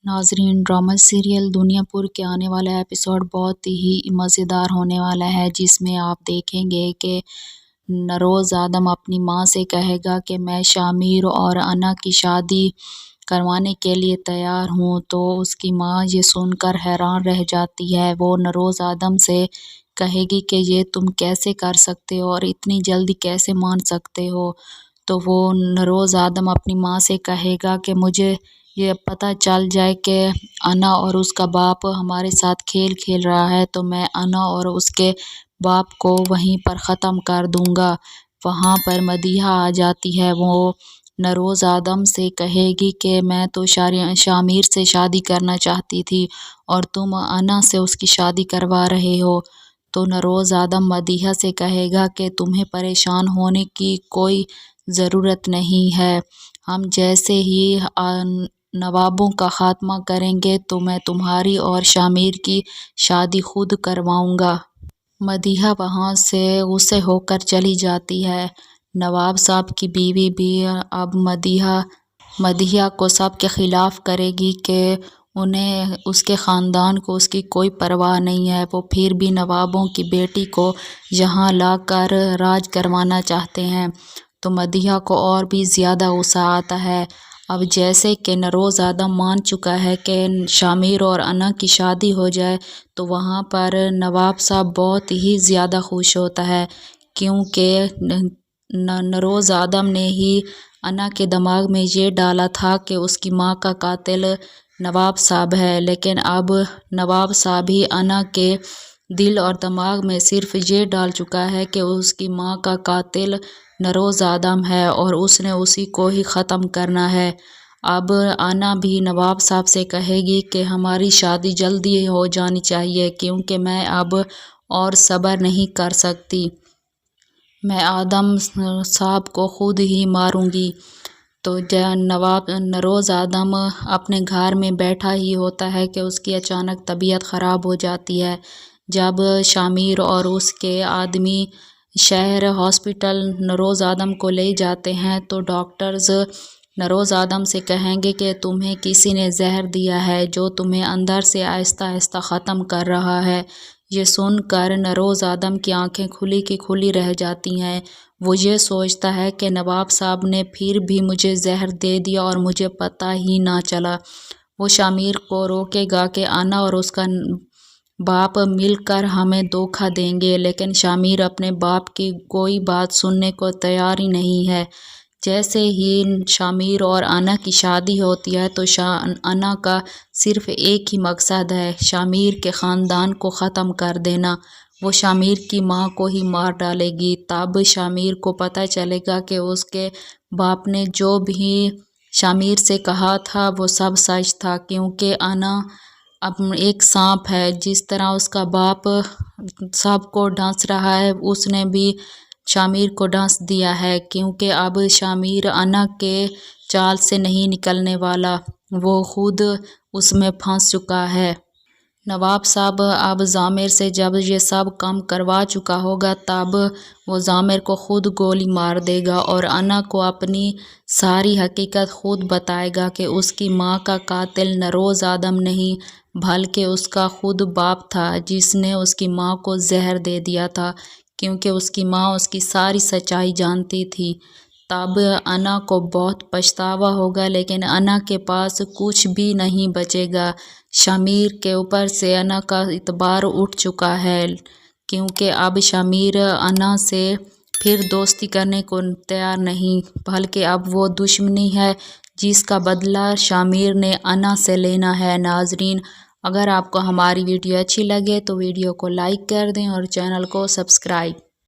ناظرین، drama serial دنیا پور کے آنے والا ایپیسوڈ بہت ہی مزیدار ہونے والا ہے، جس میں آپ دیکھیں گے کہ نروز آدم اپنی ماں سے کہے گا کہ میں شامیر اور انا کی شادی کروانے کے لیے تیار ہوں، تو اس کی ماں یہ سن کر حیران رہ جاتی ہے۔ وہ نروز آدم سے کہے گی کہ یہ تم کیسے کر سکتے ہو اور اتنی جلدی کیسے مان سکتے ہو؟ تو وہ نروز آدم اپنی ماں سے کہے گا کہ مجھے یہ پتہ چل جائے کہ انا اور اس کا باپ ہمارے ساتھ کھیل کھیل رہا ہے تو میں انا اور اس کے باپ کو وہیں پر ختم کر دوں گا۔ وہاں پر مدیحہ آ جاتی ہے۔ وہ نروز آدم سے کہے گی کہ میں تو شامیر سے شادی کرنا چاہتی تھی اور تم انا سے اس کی شادی کروا رہے ہو۔ تو نروز آدم مدیحہ سے کہے گا کہ تمہیں پریشان ہونے کی کوئی ضرورت نہیں ہے، ہم جیسے ہی نوابوں کا خاتمہ کریں گے تو میں تمہاری اور شامیر کی شادی خود کرواؤں گا۔ مدیحہ وہاں سے غصے ہو کر چلی جاتی ہے۔ نواب صاحب کی بیوی بھی اب مدیحہ کو سب کے خلاف کرے گی کہ انہیں اس کے خاندان کو اس کی کوئی پرواہ نہیں ہے، وہ پھر بھی نوابوں کی بیٹی کو یہاں لا کر راج کروانا چاہتے ہیں۔ تو مدیحہ کو اور بھی زیادہ غصہ آتا ہے۔ اب جیسے کہ نروز آدم مان چکا ہے کہ شامیر اور انا کی شادی ہو جائے تو وہاں پر نواب صاحب بہت ہی زیادہ خوش ہوتا ہے، کیونکہ نروز آدم نے ہی انا کے دماغ میں یہ ڈالا تھا کہ اس کی ماں کا قاتل نواب صاحب ہے، لیکن اب نواب صاحب ہی انا کے دل اور دماغ میں صرف یہ ڈال چکا ہے کہ اس کی ماں کا قاتل نروز آدم ہے اور اس نے اسی کو ہی ختم کرنا ہے۔ اب انا بھی نواب صاحب سے کہے گی کہ ہماری شادی جلدی ہو جانی چاہیے، کیونکہ میں اب اور صبر نہیں کر سکتی، میں آدم صاحب کو خود ہی ماروں گی۔ تو نروز آدم اپنے گھر میں بیٹھا ہی ہوتا ہے کہ اس کی اچانک طبیعت خراب ہو جاتی ہے۔ جب شامیر اور اس کے آدمی شہر ہاسپٹل نروز آدم کو لے جاتے ہیں تو ڈاکٹرز نروز آدم سے کہیں گے کہ تمہیں کسی نے زہر دیا ہے جو تمہیں اندر سے آہستہ آہستہ ختم کر رہا ہے۔ یہ سن کر نروز آدم کی آنکھیں کھلی کی کھلی رہ جاتی ہیں۔ وہ یہ سوچتا ہے کہ نواب صاحب نے پھر بھی مجھے زہر دے دیا اور مجھے پتہ ہی نہ چلا۔ وہ شامیر کو روکے گا کہ انا اور اس کا باپ مل کر ہمیں دھوکہ دیں گے، لیکن شامیر اپنے باپ کی کوئی بات سننے کو تیار ہی نہیں ہے۔ جیسے ہی شامیر اور انا کی شادی ہوتی ہے تو انا کا صرف ایک ہی مقصد ہے، شامیر کے خاندان کو ختم کر دینا۔ وہ شامیر کی ماں کو ہی مار ڈالے گی۔ تب شامیر کو پتہ چلے گا کہ اس کے باپ نے جو بھی شامیر سے کہا تھا وہ سب سچ تھا، کیونکہ انا ایک سانپ ہے، جس طرح اس کا باپ سب کو ڈس رہا ہے اس نے بھی شامیر کو ڈس دیا ہے، کیونکہ اب شامیر انا کے چال سے نہیں نکلنے والا، وہ خود اس میں پھنس چکا ہے۔ نواب صاحب اب ضامر سے جب یہ سب کام کروا چکا ہوگا تب وہ ضامر کو خود گولی مار دے گا اور انا کو اپنی ساری حقیقت خود بتائے گا کہ اس کی ماں کا قاتل نروز آدم نہیں بلکہ اس کا خود باپ تھا، جس نے اس کی ماں کو زہر دے دیا تھا، کیونکہ اس کی ماں اس کی ساری سچائی جانتی تھی۔ تب انا کو بہت پچھتاوا ہوگا، لیکن انا کے پاس کچھ بھی نہیں بچے گا۔ شامیر کے اوپر سے انا کا اعتبار اٹھ چکا ہے، کیونکہ اب شامیر انا سے پھر دوستی کرنے کو تیار نہیں، بلکہ اب وہ دشمنی ہے جس کا بدلہ شامیر نے انا سے لینا ہے۔ ناظرین، اگر آپ کو ہماری ویڈیو اچھی لگے تو ویڈیو کو لائک کر دیں اور چینل کو سبسکرائب